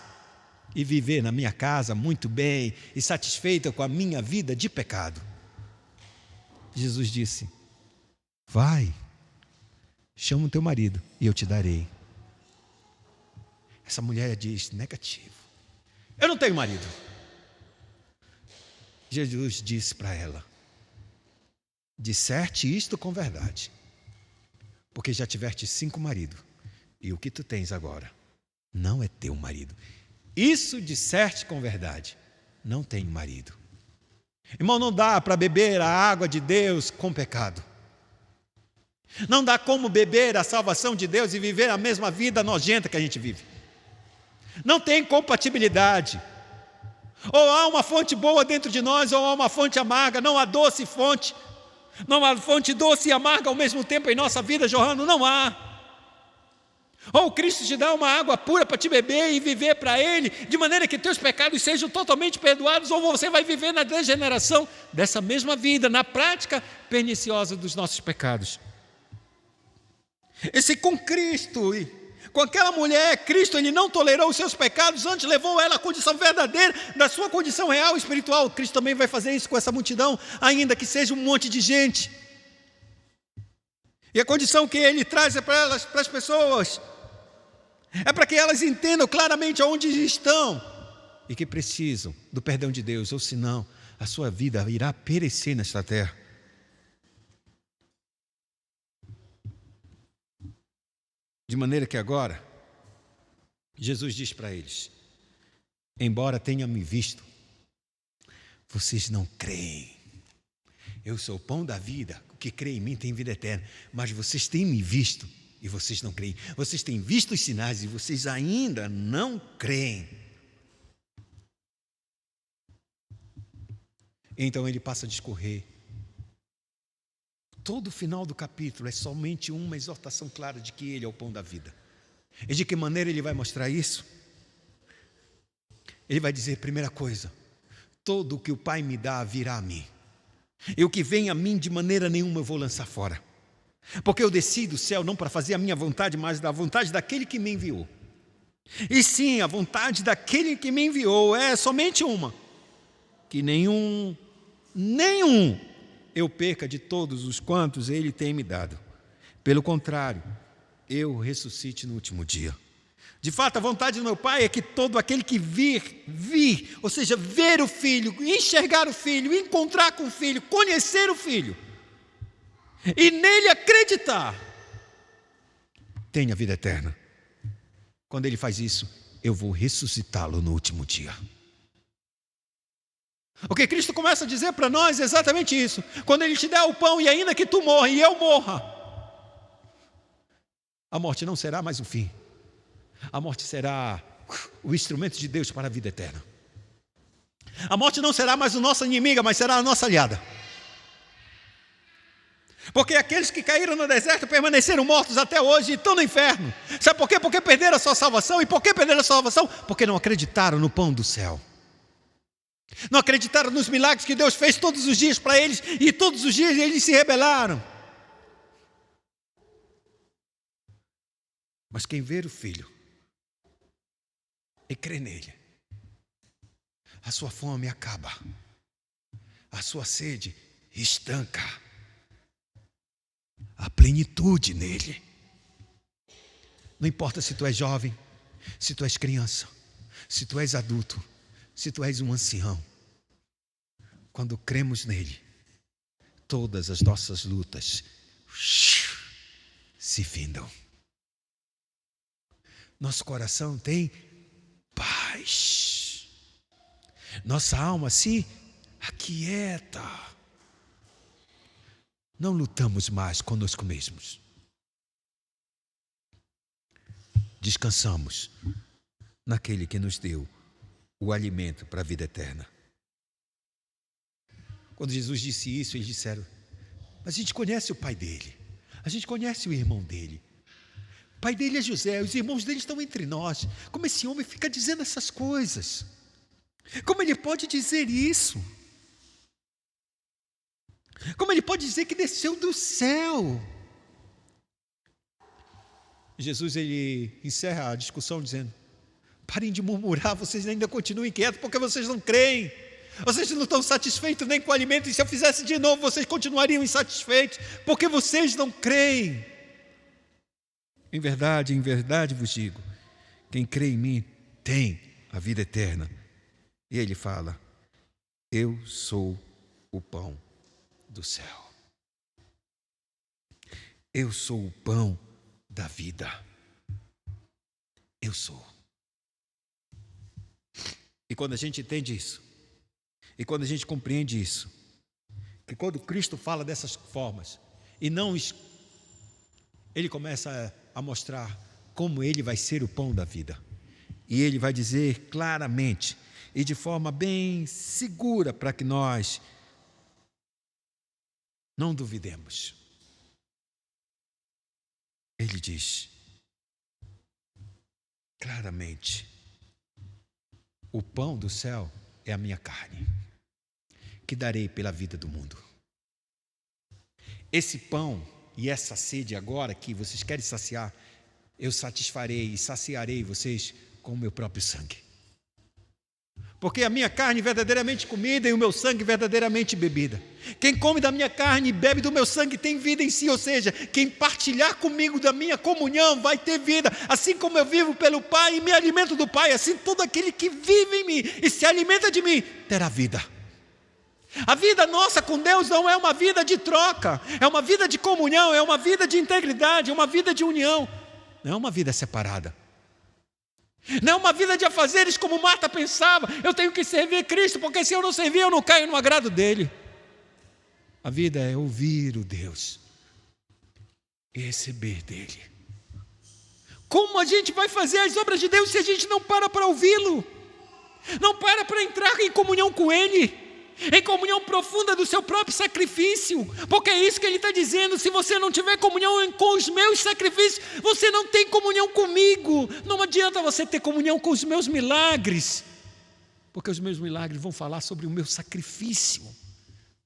e viver na minha casa muito bem e satisfeita com a minha vida de pecado. Jesus disse: vai, chama o teu marido e eu te darei. Essa mulher diz: negativo, eu não tenho marido. Jesus disse para ela: disserte isto com verdade, porque já tiveste 5 maridos, e o que tu tens agora não é teu marido. Isso disserte com verdade, não tenho marido. Irmão, não dá para beber a água de Deus com pecado. Não dá como beber a salvação de Deus e viver a mesma vida nojenta que a gente vive. Não tem compatibilidade. Ou há uma fonte boa dentro de nós, ou há uma fonte amarga. Não há doce fonte. Não há fonte doce e amarga ao mesmo tempo em nossa vida jorrando. Não há. Ou Cristo te dá uma água pura para te beber e viver para Ele, de maneira que teus pecados sejam totalmente perdoados, ou você vai viver na degeneração dessa mesma vida, na prática perniciosa dos nossos pecados. E se com Cristo, com aquela mulher, Cristo ele não tolerou os seus pecados, antes levou ela à condição verdadeira, da sua condição real e espiritual, Cristo também vai fazer isso com essa multidão, ainda que seja um monte de gente. E a condição que Ele traz é para as pessoas, é para que elas entendam claramente aonde estão e que precisam do perdão de Deus, ou senão a sua vida irá perecer nesta terra. De maneira que agora, Jesus diz para eles: embora tenham me visto, vocês não creem. Eu sou o pão da vida, o que crê em mim tem vida eterna, mas vocês têm me visto e vocês não creem. Vocês têm visto os sinais e vocês ainda não creem. Então ele passa a discorrer. Todo o final do capítulo é somente uma exortação clara de que Ele é o pão da vida. E de que maneira Ele vai mostrar isso? Ele vai dizer, primeira coisa: todo o que o Pai me dá virá a mim. E o que vem a mim de maneira nenhuma eu vou lançar fora. Porque eu desci do céu não para fazer a minha vontade, mas da vontade daquele que me enviou. E sim, a vontade daquele que me enviou é somente uma: que nenhum eu perca de todos os quantos Ele tem me dado. Pelo contrário, eu ressuscite no último dia. De fato, a vontade do meu Pai é que todo aquele que vir, ou seja, ver o Filho, enxergar o Filho, encontrar com o Filho, conhecer o Filho, e nele acreditar, tenha vida eterna. Quando Ele faz isso, eu vou ressuscitá-lo no último dia. O que Cristo começa a dizer para nós é exatamente isso. Quando Ele te der o pão, e ainda que tu morra e eu morra, a morte não será mais o fim. A morte será o instrumento de Deus para a vida eterna. A morte não será mais a nossa inimiga, mas será a nossa aliada. Porque aqueles que caíram no deserto permaneceram mortos até hoje e estão no inferno. Sabe por quê? Porque perderam a sua salvação. E por que perderam a salvação? Porque não acreditaram no pão do céu. Não acreditaram nos milagres que Deus fez todos os dias para eles, e todos os dias eles se rebelaram. Mas quem ver o Filho e crê nele, a sua fome acaba, a sua sede estanca, a plenitude nele. Não importa se tu és jovem, se tu és criança, se tu és adulto, se tu és um ancião, quando cremos nele, todas as nossas lutas se findam. Nosso coração tem paz. Nossa alma se aquieta. Não lutamos mais conosco mesmos. Descansamos naquele que nos deu o alimento para a vida eterna. Quando Jesus disse isso, eles disseram: mas a gente conhece o pai dele, a gente conhece o irmão dele. O pai dele é José, os irmãos dele estão entre nós. Como esse homem fica dizendo essas coisas? Como ele pode dizer isso? Como ele pode dizer que desceu do céu? Jesus ele encerra a discussão dizendo: parem de murmurar, vocês ainda continuam inquietos porque vocês não creem. Vocês não estão satisfeitos nem com o alimento, e se eu fizesse de novo, vocês continuariam insatisfeitos, porque vocês não creem. Em verdade vos digo, quem crê em mim tem a vida eterna. E ele fala: Eu sou o pão do céu. Eu sou o pão da vida. Eu sou. E quando a gente entende isso, e quando a gente compreende isso, que quando Cristo fala dessas formas, e não ele começa a mostrar como ele vai ser o pão da vida. E ele vai dizer claramente e de forma bem segura para que nós não duvidemos. Ele diz claramente: o pão do céu é a minha carne, que darei pela vida do mundo. Esse pão e essa sede agora que vocês querem saciar, eu satisfarei e saciarei vocês com o meu próprio sangue. Porque a minha carne verdadeiramente comida e o meu sangue verdadeiramente bebida. Quem come da minha carne e bebe do meu sangue tem vida em si, ou seja, quem partilhar comigo da minha comunhão vai ter vida. Assim como eu vivo pelo Pai e me alimento do Pai, assim todo aquele que vive em mim e se alimenta de mim terá vida. A vida nossa com Deus não é uma vida de troca, é uma vida de comunhão, é uma vida de integridade, é uma vida de união, não é uma vida separada. Não é uma vida de afazeres como Marta pensava, eu tenho que servir Cristo, porque se eu não servir eu não caio no agrado dele. A vida é ouvir o Deus e receber dele. Como a gente vai fazer as obras de Deus se a gente não para ouvi-lo? Não para entrar em comunhão com ele? Em comunhão profunda do seu próprio sacrifício, porque é isso que ele está dizendo. Se você não tiver comunhão com os meus sacrifícios, você não tem comunhão comigo. Não adianta você ter comunhão com os meus milagres, porque os meus milagres vão falar sobre o meu sacrifício.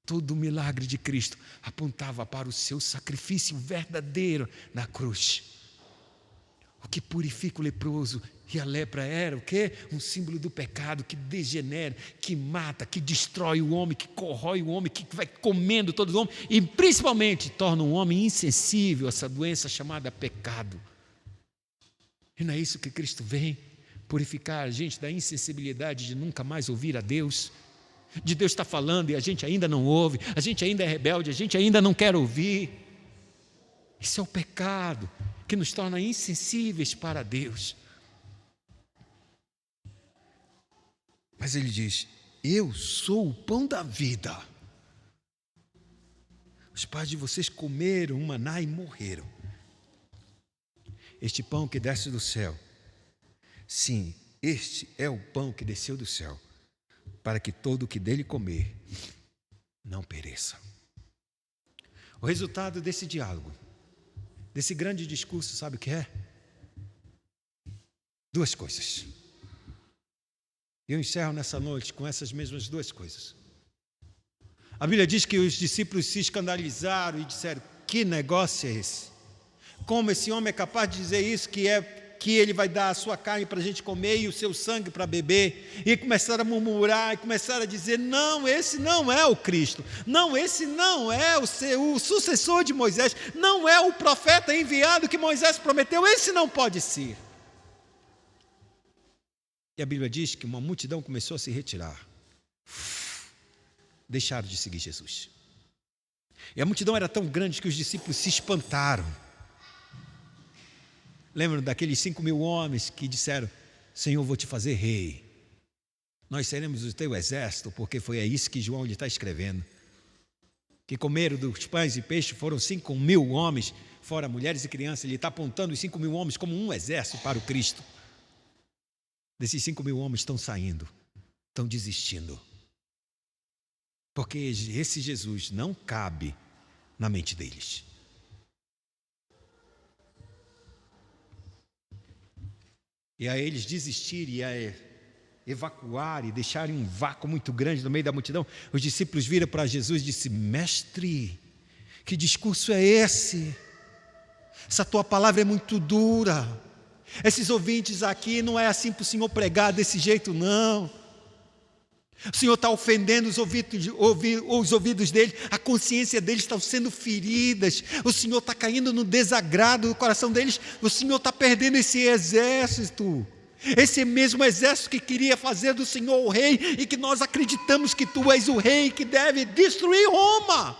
Todo o milagre de Cristo apontava para o seu sacrifício verdadeiro na cruz. O que purifica o leproso. E a lepra era o quê? Um símbolo do pecado que degenera, que mata, que destrói o homem, que corrói o homem, que vai comendo todo o homem e principalmente torna o homem insensível a essa doença chamada pecado. E não é isso que Cristo vem? Purificar a gente da insensibilidade de nunca mais ouvir a Deus, de Deus estar falando e a gente ainda não ouve, a gente ainda é rebelde, a gente ainda não quer ouvir. Isso é o pecado que nos torna insensíveis para Deus. Mas ele diz: eu sou o pão da vida. Os pais de vocês comeram um maná e morreram. Este pão que desce do céu, sim, este é o pão que desceu do céu, para que todo o que dele comer não pereça. O resultado desse diálogo, desse grande discurso, sabe o que é? Duas coisas. Eu encerro nessa noite com essas mesmas duas coisas. A Bíblia diz que os discípulos se escandalizaram e disseram: que negócio é esse? Como esse homem é capaz de dizer isso, que ele vai dar a sua carne para a gente comer e o seu sangue para beber? E começaram a murmurar, e começaram a dizer: não, esse não é o Cristo, não, esse não é o sucessor de Moisés, não é o profeta enviado que Moisés prometeu, esse não pode ser. E a Bíblia diz que uma multidão começou a se retirar. Deixaram de seguir Jesus. E a multidão era tão grande que os discípulos se espantaram. Lembram daqueles 5.000 homens que disseram: Senhor, vou te fazer rei. Nós seremos o teu exército, porque foi a isso que João lhe está escrevendo. Que comeram dos pães e peixes foram 5.000 homens, fora mulheres e crianças. Ele está apontando os 5.000 homens como um exército para o Cristo. Desses 5.000 homens estão saindo, estão desistindo. Porque esse Jesus não cabe na mente deles. E a eles desistirem e a evacuar e deixarem um vácuo muito grande no meio da multidão, os discípulos viram para Jesus e disseram: mestre, que discurso é esse? Essa tua palavra é muito dura. Esses ouvintes aqui, não é assim para o Senhor pregar desse jeito, não. O Senhor está ofendendo os ouvidos deles, a consciência deles está sendo feridas, o Senhor está caindo no desagrado do coração deles, o Senhor está perdendo esse exército. Esse mesmo exército que queria fazer do Senhor o rei, e que nós acreditamos que tu és o rei que deve destruir Roma.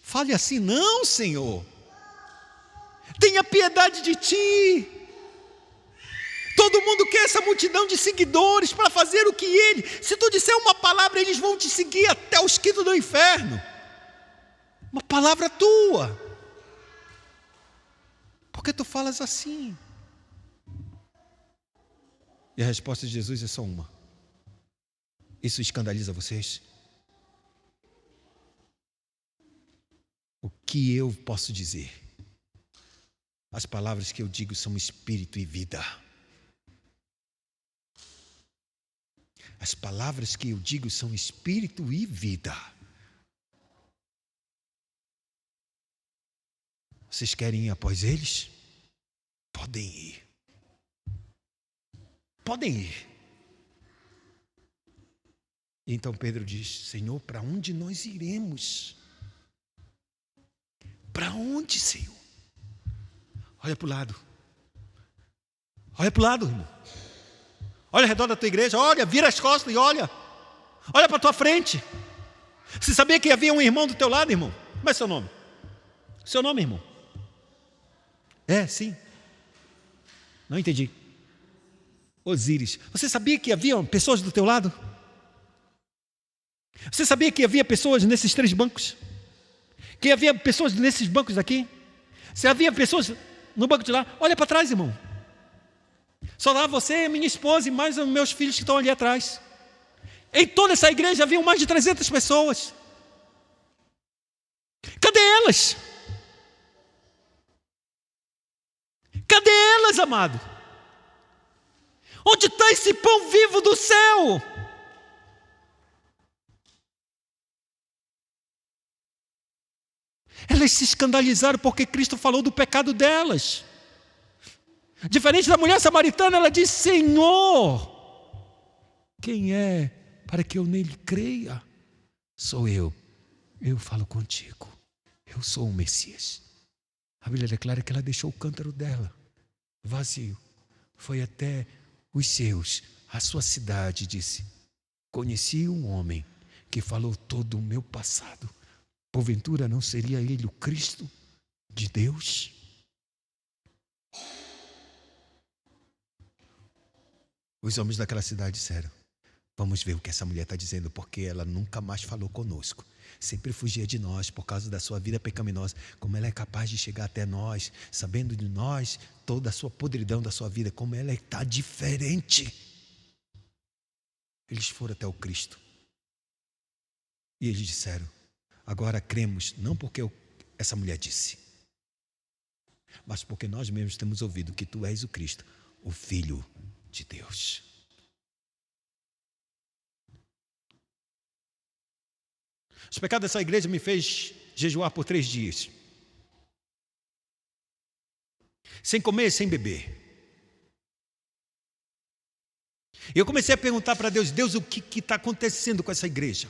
Fale assim: não, Senhor, tenha piedade de ti. Todo mundo quer essa multidão de seguidores para fazer o que ele. Se tu disser uma palavra, eles vão te seguir até os quintos do inferno. Uma palavra tua. Por que tu falas assim? E a resposta de Jesus é só uma: isso escandaliza vocês? O que eu posso dizer? As palavras que eu digo são espírito e vida. As palavras que eu digo são espírito e vida. Vocês querem ir após eles? Podem ir. Podem ir. E então Pedro diz: Senhor, para onde nós iremos? Para onde, Senhor? Olha para o lado. Olha para o lado, irmão. Olha ao redor da tua igreja. Olha, vira as costas e olha. Olha para a tua frente. Você sabia que havia um irmão do teu lado, irmão? Como é seu nome? Seu nome, irmão? É, sim. Não entendi. Osíris. Você sabia que havia pessoas do teu lado? Você sabia que havia pessoas nesses 3 bancos? Que havia pessoas nesses bancos aqui? Se havia pessoas no banco de lá, olha para trás, irmão. Só lá você, minha esposa e mais os meus filhos que estão ali atrás. Em toda essa igreja haviam mais de 300 pessoas. Cadê elas? Cadê elas, amado? Onde está esse pão vivo do céu? Elas se escandalizaram porque Cristo falou do pecado delas. Diferente da mulher samaritana, ela diz: Senhor, quem é para que eu nele creia? Sou eu falo contigo, eu sou o Messias. A Bíblia declara que ela deixou o cântaro dela vazio, foi até os seus, a sua cidade, e disse: conheci um homem que falou todo o meu passado. Porventura não seria ele o Cristo de Deus? Os homens daquela cidade disseram: vamos ver o que essa mulher está dizendo, porque ela nunca mais falou conosco. Sempre fugia de nós por causa da sua vida pecaminosa. Como ela é capaz de chegar até nós, sabendo de nós toda a sua podridão da sua vida, como ela está diferente. Eles foram até o Cristo. E eles disseram: agora cremos, não porque essa mulher disse, mas porque nós mesmos temos ouvido que tu és o Cristo, o Filho de Deus. Os pecados dessa igreja me fez jejuar por 3 dias. Sem comer, sem beber. E eu comecei a perguntar para Deus: Deus, o que está acontecendo com essa igreja?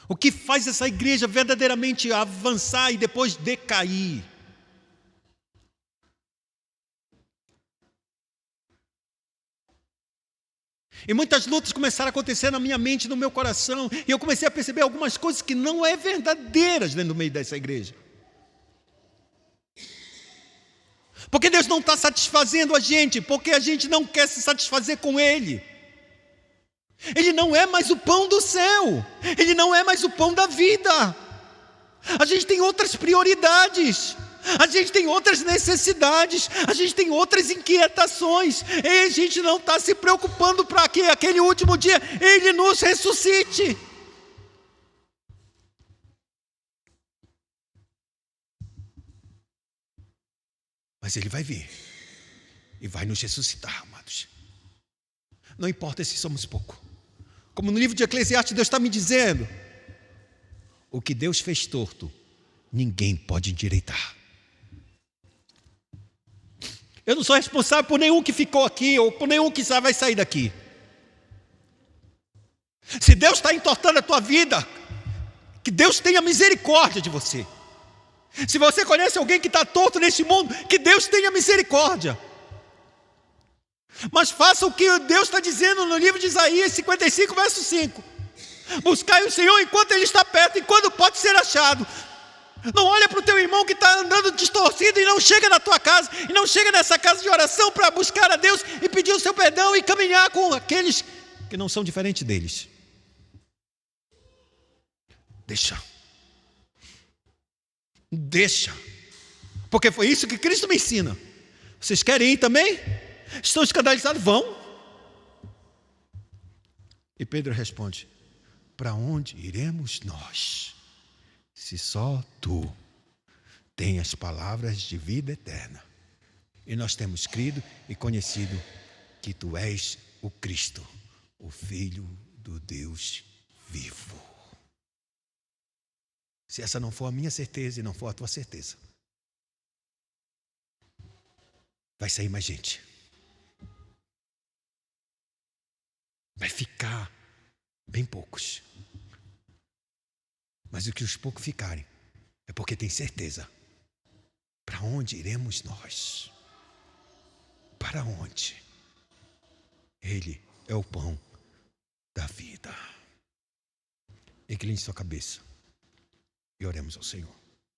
O que faz essa igreja verdadeiramente avançar e depois decair? E muitas lutas começaram a acontecer na minha mente, no meu coração, e eu comecei a perceber algumas coisas que não é verdadeiras dentro do meio dessa igreja. Porque Deus não está satisfazendo a gente, porque a gente não quer se satisfazer com Ele. Ele não é mais o pão do céu, Ele não é mais o pão da vida. A gente tem outras prioridades, a gente tem outras necessidades, a gente tem outras inquietações, e a gente não está se preocupando para que aquele último dia Ele nos ressuscite. Mas Ele vai vir e vai nos ressuscitar, amados. Não importa se somos pouco. Como no livro de Eclesiastes Deus está me dizendo: o que Deus fez torto, ninguém pode endireitar. Eu não sou responsável por nenhum que ficou aqui, ou por nenhum que vai sair daqui. Se Deus está entortando a tua vida, que Deus tenha misericórdia de você. Se você conhece alguém que está torto neste mundo, que Deus tenha misericórdia. Mas faça o que Deus está dizendo no livro de Isaías 55, verso 5. Buscai o Senhor enquanto Ele está perto, enquanto pode ser achado. Não olha para o teu irmão que está andando distorcido e não chega na tua casa, e não chega nessa casa de oração para buscar a Deus e pedir o seu perdão e caminhar com aqueles que não são diferentes deles. Deixa. Porque foi isso que Cristo me ensina. Vocês querem ir também? Estão escandalizados? Vão. E Pedro responde: para onde iremos nós, se só tu tens as palavras de vida eterna? E nós temos crido e conhecido que tu és o Cristo, o Filho do Deus vivo. Se essa não for a minha certeza e não for a tua certeza, vai sair mais gente. Vai ficar bem poucos. Mas o que os poucos ficarem é porque tem certeza. Para onde iremos nós? Para onde? Ele é o pão da vida. Incline sua cabeça e oremos ao Senhor.